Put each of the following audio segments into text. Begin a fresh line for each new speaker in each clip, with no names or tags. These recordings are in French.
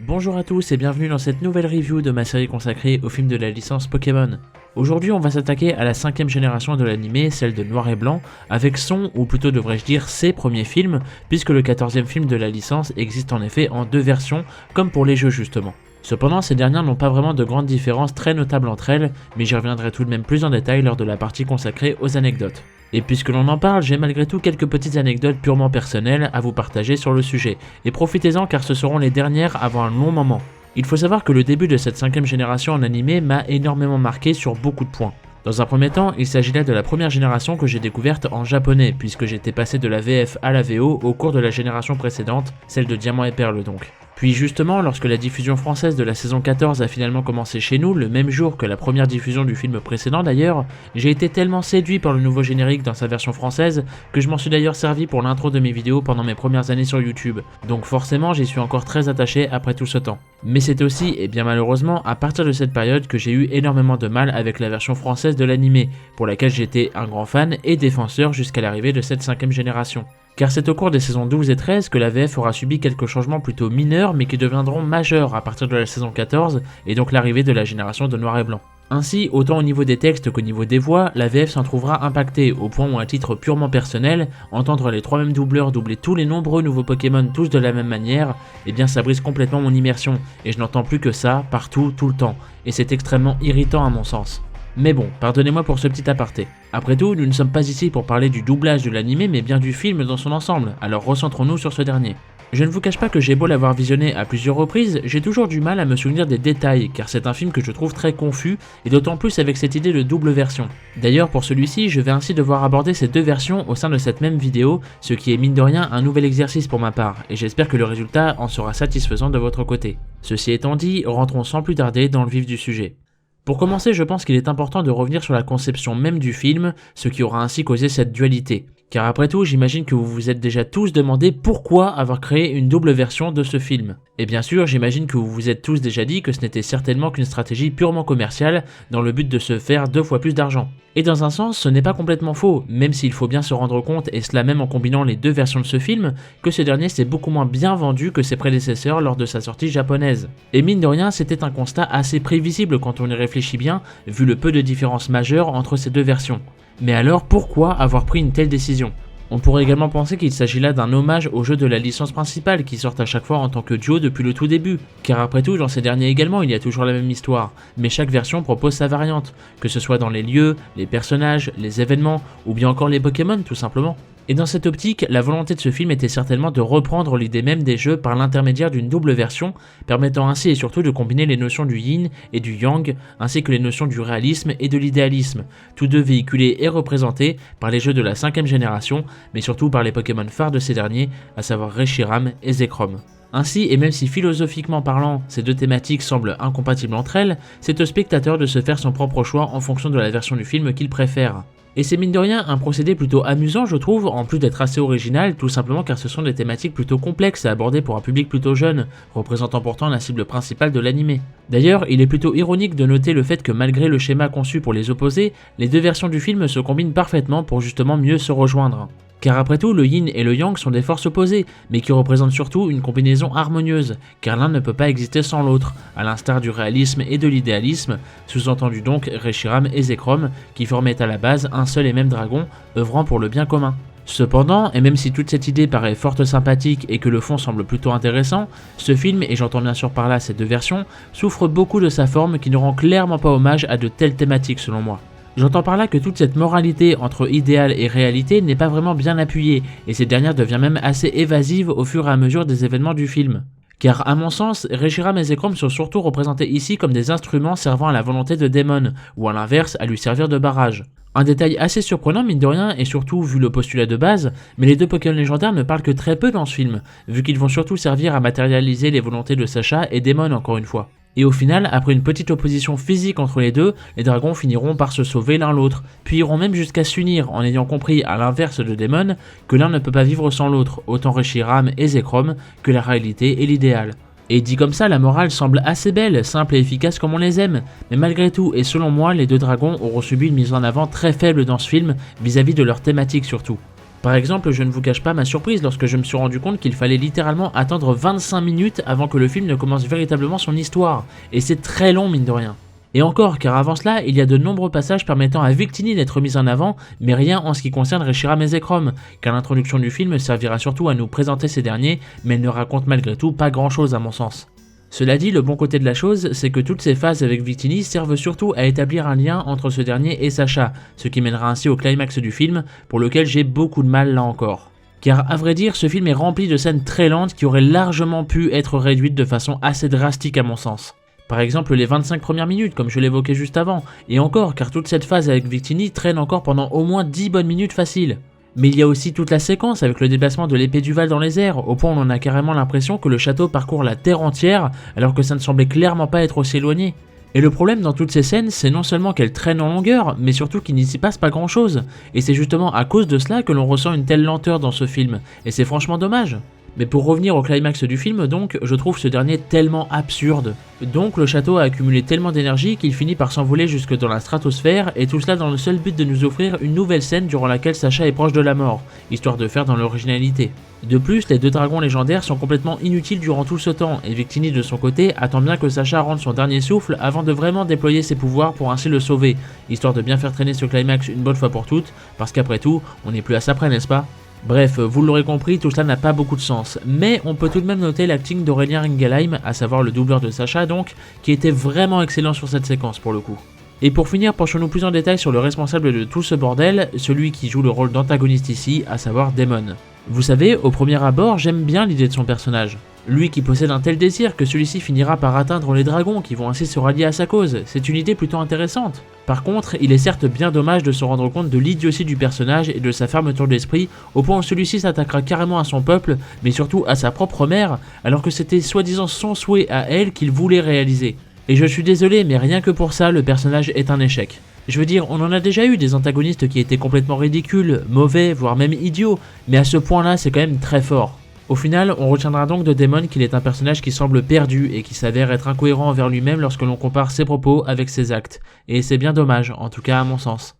Bonjour à tous et bienvenue dans cette nouvelle review de ma série consacrée au film de la licence Pokémon. Aujourd'hui on va s'attaquer à la 5ème génération de l'anime, celle de Noir et Blanc, avec son, ou plutôt devrais-je dire ses premiers films, puisque le 14ème film de la licence existe en effet en deux versions, comme pour les jeux justement. Cependant ces dernières n'ont pas vraiment de grandes différences très notables entre elles, mais j'y reviendrai tout de même plus en détail lors de la partie consacrée aux anecdotes. Et puisque l'on en parle, j'ai malgré tout quelques petites anecdotes purement personnelles à vous partager sur le sujet, et profitez-en car ce seront les dernières avant un long moment. Il faut savoir que le début de cette 5ème génération en animé m'a énormément marqué sur beaucoup de points. Dans un premier temps, il s'agit là de la première génération que j'ai découverte en japonais, puisque j'étais passé de la VF à la VO au cours de la génération précédente, celle de Diamant et Perle donc. Puis justement, lorsque la diffusion française de la saison 14 a finalement commencé chez nous, le même jour que la première diffusion du film précédent d'ailleurs, j'ai été tellement séduit par le nouveau générique dans sa version française que je m'en suis d'ailleurs servi pour l'intro de mes vidéos pendant mes premières années sur YouTube, donc forcément j'y suis encore très attaché après tout ce temps. Mais c'est aussi, et bien malheureusement, à partir de cette période que j'ai eu énormément de mal avec la version française de l'animé, pour laquelle j'étais un grand fan et défenseur jusqu'à l'arrivée de cette 5ème génération. Car c'est au cours des saisons 12 et 13 que la VF aura subi quelques changements plutôt mineurs mais qui deviendront majeurs à partir de la saison 14 et donc l'arrivée de la génération de Noir et Blanc. Ainsi, autant au niveau des textes qu'au niveau des voix, la VF s'en trouvera impactée au point où à titre purement personnel, entendre les trois mêmes doubleurs doubler tous les nombreux nouveaux Pokémon tous de la même manière, eh bien ça brise complètement mon immersion et je n'entends plus que ça partout, tout le temps, et c'est extrêmement irritant à mon sens. Mais bon, pardonnez-moi pour ce petit aparté. Après tout, nous ne sommes pas ici pour parler du doublage de l'anime mais bien du film dans son ensemble, alors recentrons-nous sur ce dernier. Je ne vous cache pas que j'ai beau l'avoir visionné à plusieurs reprises, j'ai toujours du mal à me souvenir des détails, car c'est un film que je trouve très confus, et d'autant plus avec cette idée de double version. D'ailleurs pour celui-ci, je vais ainsi devoir aborder ces deux versions au sein de cette même vidéo, ce qui est mine de rien un nouvel exercice pour ma part, et j'espère que le résultat en sera satisfaisant de votre côté. Ceci étant dit, rentrons sans plus tarder dans le vif du sujet. Pour commencer, je pense qu'il est important de revenir sur la conception même du film, ce qui aura ainsi causé cette dualité. Car après tout, j'imagine que vous vous êtes déjà tous demandé pourquoi avoir créé une double version de ce film. Et bien sûr, j'imagine que vous vous êtes tous déjà dit que ce n'était certainement qu'une stratégie purement commerciale dans le but de se faire 2 fois plus d'argent. Et dans un sens, ce n'est pas complètement faux, même s'il faut bien se rendre compte, et cela même en combinant les deux versions de ce film, que ce dernier s'est beaucoup moins bien vendu que ses prédécesseurs lors de sa sortie japonaise. Et mine de rien, c'était un constat assez prévisible quand on y réfléchit bien, vu le peu de différences majeures entre ces deux versions. Mais alors pourquoi avoir pris une telle décision ? On pourrait également penser qu'il s'agit là d'un hommage aux jeux de la licence principale qui sortent à chaque fois en tant que duo depuis le tout début, car après tout dans ces derniers également il y a toujours la même histoire, mais chaque version propose sa variante, que ce soit dans les lieux, les personnages, les événements, ou bien encore les Pokémon tout simplement. Et dans cette optique, la volonté de ce film était certainement de reprendre l'idée même des jeux par l'intermédiaire d'une double version, permettant ainsi et surtout de combiner les notions du yin et du yang, ainsi que les notions du réalisme et de l'idéalisme, tous deux véhiculés et représentés par les jeux de la 5ème génération, mais surtout par les Pokémon phares de ces derniers, à savoir Reshiram et Zekrom. Ainsi, et même si philosophiquement parlant, ces deux thématiques semblent incompatibles entre elles, c'est au spectateur de se faire son propre choix en fonction de la version du film qu'il préfère. Et c'est mine de rien un procédé plutôt amusant je trouve, en plus d'être assez original, tout simplement car ce sont des thématiques plutôt complexes à aborder pour un public plutôt jeune, représentant pourtant la cible principale de l'anime. D'ailleurs, il est plutôt ironique de noter le fait que malgré le schéma conçu pour les opposer, les deux versions du film se combinent parfaitement pour justement mieux se rejoindre. Car après tout, le yin et le yang sont des forces opposées, mais qui représentent surtout une combinaison harmonieuse, car l'un ne peut pas exister sans l'autre, à l'instar du réalisme et de l'idéalisme, sous-entendu donc Reshiram et Zekrom, qui formaient à la base un seul et même dragon, œuvrant pour le bien commun. Cependant, et même si toute cette idée paraît fort sympathique et que le fond semble plutôt intéressant, ce film, et j'entends bien sûr par là ces deux versions, souffre beaucoup de sa forme qui ne rend clairement pas hommage à de telles thématiques selon moi. J'entends par là que toute cette moralité entre idéal et réalité n'est pas vraiment bien appuyée, et cette dernière devient même assez évasive au fur et à mesure des événements du film. Car à mon sens, Reshiram et Zekrom sont surtout représentés ici comme des instruments servant à la volonté de Damon, ou à l'inverse à lui servir de barrage. Un détail assez surprenant mine de rien, et surtout vu le postulat de base, mais les deux Pokémon légendaires ne parlent que très peu dans ce film, vu qu'ils vont surtout servir à matérialiser les volontés de Sacha et Damon encore une fois. Et au final, après une petite opposition physique entre les deux, les dragons finiront par se sauver l'un l'autre, puis iront même jusqu'à s'unir en ayant compris, à l'inverse de Damon, que l'un ne peut pas vivre sans l'autre, autant Reshiram et Zekrom que la réalité et l'idéal. Et dit comme ça, la morale semble assez belle, simple et efficace comme on les aime, mais malgré tout, et selon moi, les deux dragons auront subi une mise en avant très faible dans ce film, vis-à-vis de leur thématique surtout. Par exemple, je ne vous cache pas ma surprise lorsque je me suis rendu compte qu'il fallait littéralement attendre 25 minutes avant que le film ne commence véritablement son histoire, et c'est très long mine de rien. Et encore, car avant cela, il y a de nombreux passages permettant à Victini d'être mis en avant, mais rien en ce qui concerne Reshiram et Zekrom, car l'introduction du film servira surtout à nous présenter ces derniers, mais elle ne raconte malgré tout pas grand chose à mon sens. Cela dit, le bon côté de la chose, c'est que toutes ces phases avec Victini servent surtout à établir un lien entre ce dernier et Sacha, ce qui mènera ainsi au climax du film, pour lequel j'ai beaucoup de mal là encore. Car à vrai dire, ce film est rempli de scènes très lentes qui auraient largement pu être réduites de façon assez drastique à mon sens. Par exemple les 25 premières minutes comme je l'évoquais juste avant, et encore car toute cette phase avec Victini traîne encore pendant au moins 10 bonnes minutes faciles. Mais il y a aussi toute la séquence avec le déplacement de l'épée du Val dans les airs, au point où on a carrément l'impression que le château parcourt la terre entière, alors que ça ne semblait clairement pas être aussi éloigné. Et le problème dans toutes ces scènes, c'est non seulement qu'elles traînent en longueur, mais surtout qu'il n'y s'y passe pas grand chose. Et c'est justement à cause de cela que l'on ressent une telle lenteur dans ce film, et c'est franchement dommage. Mais pour revenir au climax du film donc, je trouve ce dernier tellement absurde. Donc le château a accumulé tellement d'énergie qu'il finit par s'envoler jusque dans la stratosphère, et tout cela dans le seul but de nous offrir une nouvelle scène durant laquelle Sacha est proche de la mort, histoire de faire dans l'originalité. De plus, les deux dragons légendaires sont complètement inutiles durant tout ce temps, et Victini de son côté attend bien que Sacha rende son dernier souffle avant de vraiment déployer ses pouvoirs pour ainsi le sauver, histoire de bien faire traîner ce climax une bonne fois pour toutes, parce qu'après tout, on n'est plus à ça près, n'est-ce pas ? Bref, vous l'aurez compris, tout cela n'a pas beaucoup de sens, mais on peut tout de même noter l'acting d'Aurélien Ringelheim, à savoir le doubleur de Sacha donc, qui était vraiment excellent sur cette séquence pour le coup. Et pour finir, penchons-nous plus en détail sur le responsable de tout ce bordel, celui qui joue le rôle d'antagoniste ici, à savoir Daemon. Vous savez, au premier abord, j'aime bien l'idée de son personnage. Lui qui possède un tel désir que celui-ci finira par atteindre les dragons qui vont ainsi se rallier à sa cause, c'est une idée plutôt intéressante. Par contre, il est certes bien dommage de se rendre compte de l'idiotie du personnage et de sa fermeture d'esprit, au point où celui-ci s'attaquera carrément à son peuple, mais surtout à sa propre mère, alors que c'était soi-disant son souhait à elle qu'il voulait réaliser. Et je suis désolé, mais rien que pour ça, le personnage est un échec. Je veux dire, on en a déjà eu des antagonistes qui étaient complètement ridicules, mauvais, voire même idiots, mais à ce point-là, c'est quand même très fort. Au final, on retiendra donc de Daemon qu'il est un personnage qui semble perdu et qui s'avère être incohérent envers lui-même lorsque l'on compare ses propos avec ses actes. Et c'est bien dommage, en tout cas à mon sens.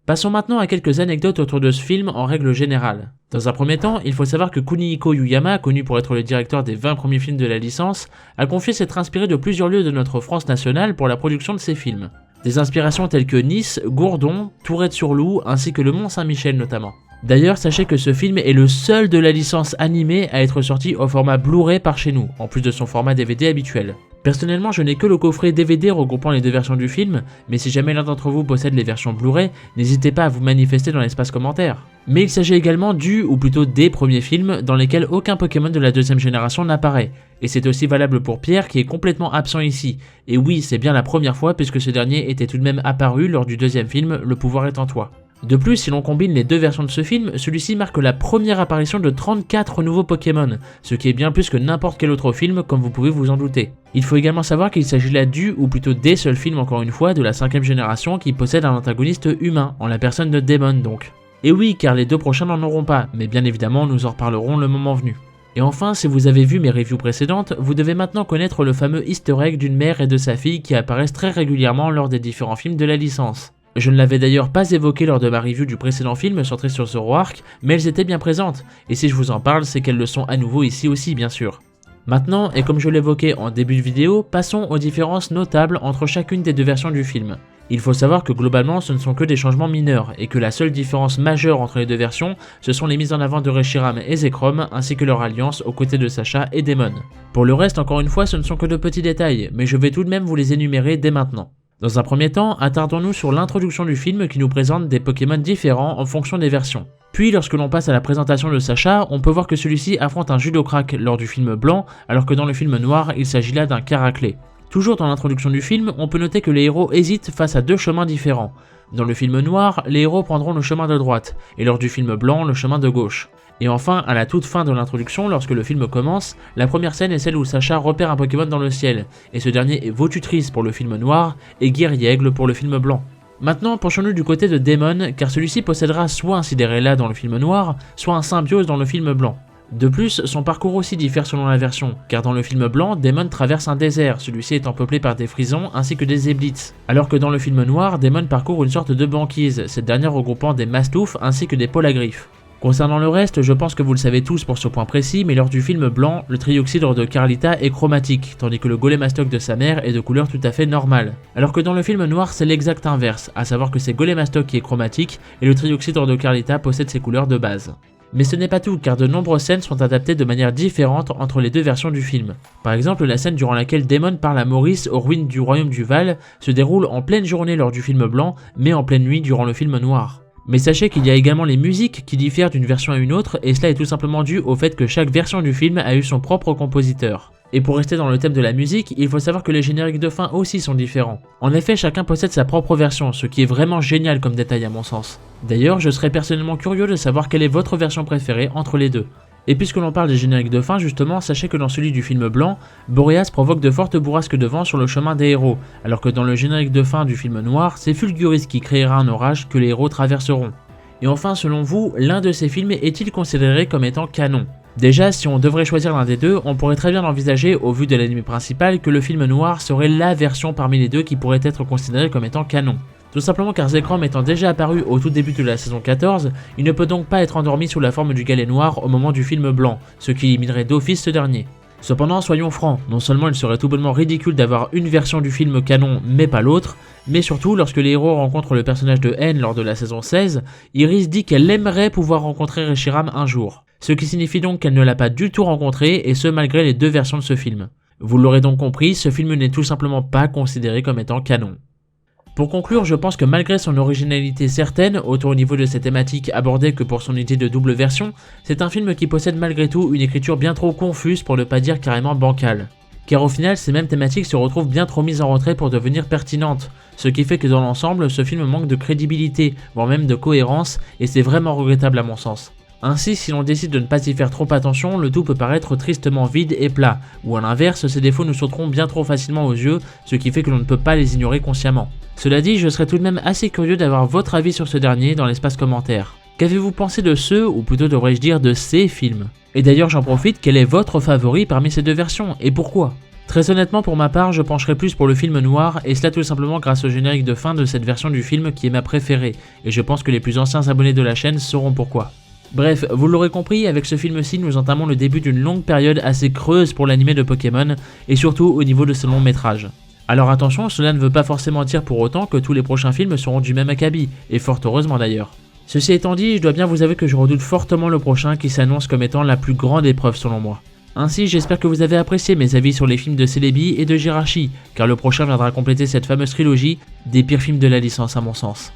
Passons maintenant à quelques anecdotes autour de ce film en règle générale. Dans un premier temps, il faut savoir que Kunihiko Yuyama, connu pour être le directeur des 20 premiers films de la licence, a confié s'être inspiré de plusieurs lieux de notre France nationale pour la production de ses films. Des inspirations telles que Nice, Gourdon, Tourette-sur-Loup ainsi que le Mont-Saint-Michel notamment. D'ailleurs, sachez que ce film est le seul de la licence animée à être sorti au format Blu-ray par chez nous, en plus de son format DVD habituel. Personnellement, je n'ai que le coffret DVD regroupant les deux versions du film, mais si jamais l'un d'entre vous possède les versions Blu-ray, n'hésitez pas à vous manifester dans l'espace commentaire. Mais il s'agit également du, ou plutôt des premiers films, dans lesquels aucun Pokémon de la deuxième génération n'apparaît. Et c'est aussi valable pour Pierre qui est complètement absent ici. Et oui, c'est bien la première fois puisque ce dernier était tout de même apparu lors du deuxième film, Le pouvoir est en toi. De plus, si l'on combine les deux versions de ce film, celui-ci marque la première apparition de 34 nouveaux Pokémon, ce qui est bien plus que n'importe quel autre film comme vous pouvez vous en douter. Il faut également savoir qu'il s'agit là du, ou plutôt des seuls films encore une fois, de la 5ème génération qui possède un antagoniste humain, en la personne de Daemon donc. Et oui, car les deux prochains n'en auront pas, mais bien évidemment nous en reparlerons le moment venu. Et enfin, si vous avez vu mes reviews précédentes, vous devez maintenant connaître le fameux easter egg d'une mère et de sa fille qui apparaissent très régulièrement lors des différents films de la licence. Je ne l'avais d'ailleurs pas évoqué lors de ma review du précédent film centré sur Zoroark, mais elles étaient bien présentes, et si je vous en parle, c'est qu'elles le sont à nouveau ici aussi bien sûr. Maintenant, et comme je l'évoquais en début de vidéo, passons aux différences notables entre chacune des deux versions du film. Il faut savoir que globalement ce ne sont que des changements mineurs, et que la seule différence majeure entre les deux versions, ce sont les mises en avant de Reshiram et Zekrom, ainsi que leur alliance aux côtés de Sacha et Daemon. Pour le reste, encore une fois, ce ne sont que de petits détails, mais je vais tout de même vous les énumérer dès maintenant. Dans un premier temps, attardons-nous sur l'introduction du film qui nous présente des Pokémon différents en fonction des versions. Puis lorsque l'on passe à la présentation de Sacha, on peut voir que celui-ci affronte un Judocrack lors du film blanc, alors que dans le film noir, il s'agit là d'un Caraklé. Toujours dans l'introduction du film, on peut noter que les héros hésitent face à deux chemins différents. Dans le film noir, les héros prendront le chemin de droite, et lors du film blanc, le chemin de gauche. Et enfin, à la toute fin de l'introduction, lorsque le film commence, la première scène est celle où Sacha repère un Pokémon dans le ciel, et ce dernier est Votutrice pour le film noir, et Guerriègle pour le film blanc. Maintenant, penchons-nous du côté de Daemon, car celui-ci possédera soit un Cinderella dans le film noir, soit un Symbiose dans le film blanc. De plus, son parcours aussi diffère selon la version, car dans le film blanc, Daemon traverse un désert, celui-ci étant peuplé par des Frisons ainsi que des Zeblitz, alors que dans le film noir, Daemon parcourt une sorte de banquise, cette dernière regroupant des Mastoufs ainsi que des Polagriffes. Concernant le reste, je pense que vous le savez tous pour ce point précis, mais lors du film blanc, le trioxydre de Carlita est chromatique, tandis que le golémastoc de sa mère est de couleur tout à fait normale. Alors que dans le film noir, c'est l'exact inverse, à savoir que c'est golémastoc qui est chromatique et le trioxydre de Carlita possède ses couleurs de base. Mais ce n'est pas tout, car de nombreuses scènes sont adaptées de manière différente entre les deux versions du film. Par exemple, la scène durant laquelle Daemon parle à Maurice aux ruines du royaume du Val se déroule en pleine journée lors du film blanc, mais en pleine nuit durant le film noir. Mais sachez qu'il y a également les musiques qui diffèrent d'une version à une autre, et cela est tout simplement dû au fait que chaque version du film a eu son propre compositeur. Et pour rester dans le thème de la musique, il faut savoir que les génériques de fin aussi sont différents. En effet, chacun possède sa propre version, ce qui est vraiment génial comme détail à mon sens. D'ailleurs, je serais personnellement curieux de savoir quelle est votre version préférée entre les deux. Et puisque l'on parle des génériques de fin justement, sachez que dans celui du film blanc, Boreas provoque de fortes bourrasques de vent sur le chemin des héros, alors que dans le générique de fin du film noir, c'est Fulguris qui créera un orage que les héros traverseront. Et enfin, selon vous, l'un de ces films est-il considéré comme étant canon ? Déjà, si on devrait choisir l'un des deux, on pourrait très bien envisager, au vu de l'anime principal, que le film noir serait la version parmi les deux qui pourrait être considérée comme étant canon. Tout simplement car Zekrom étant déjà apparu au tout début de la saison 14, il ne peut donc pas être endormi sous la forme du galet noir au moment du film blanc, ce qui éliminerait d'office ce dernier. Cependant, soyons francs, non seulement il serait tout bonnement ridicule d'avoir une version du film canon mais pas l'autre, mais surtout lorsque les héros rencontrent le personnage de N lors de la saison 16, Iris dit qu'elle aimerait pouvoir rencontrer Reshiram un jour. Ce qui signifie donc qu'elle ne l'a pas du tout rencontré, et ce malgré les deux versions de ce film. Vous l'aurez donc compris, ce film n'est tout simplement pas considéré comme étant canon. Pour conclure, je pense que malgré son originalité certaine, autant au niveau de ses thématiques abordées que pour son idée de double version, c'est un film qui possède malgré tout une écriture bien trop confuse pour ne pas dire carrément bancale. Car au final, ces mêmes thématiques se retrouvent bien trop mises en retrait pour devenir pertinentes, ce qui fait que dans l'ensemble, ce film manque de crédibilité, voire même de cohérence, et c'est vraiment regrettable à mon sens. Ainsi, si l'on décide de ne pas y faire trop attention, le tout peut paraître tristement vide et plat, ou à l'inverse, ces défauts nous sauteront bien trop facilement aux yeux, ce qui fait que l'on ne peut pas les ignorer consciemment. Cela dit, je serais tout de même assez curieux d'avoir votre avis sur ce dernier dans l'espace commentaire. Qu'avez-vous pensé de ce, ou plutôt devrais-je dire de ces films? Et d'ailleurs j'en profite, quel est votre favori parmi ces deux versions, et pourquoi? Très honnêtement pour ma part, je pencherai plus pour le film noir, et cela tout simplement grâce au générique de fin de cette version du film qui est ma préférée, et je pense que les plus anciens abonnés de la chaîne sauront pourquoi. Bref, vous l'aurez compris, avec ce film-ci, nous entamons le début d'une longue période assez creuse pour l'anime de Pokémon, et surtout au niveau de ce long métrage. Alors attention, cela ne veut pas forcément dire pour autant que tous les prochains films seront du même acabit, et fort heureusement d'ailleurs. Ceci étant dit, je dois bien vous avouer que je redoute fortement le prochain qui s'annonce comme étant la plus grande épreuve selon moi. Ainsi, j'espère que vous avez apprécié mes avis sur les films de Celebi et de Jirachi, car le prochain viendra compléter cette fameuse trilogie des pires films de la licence à mon sens.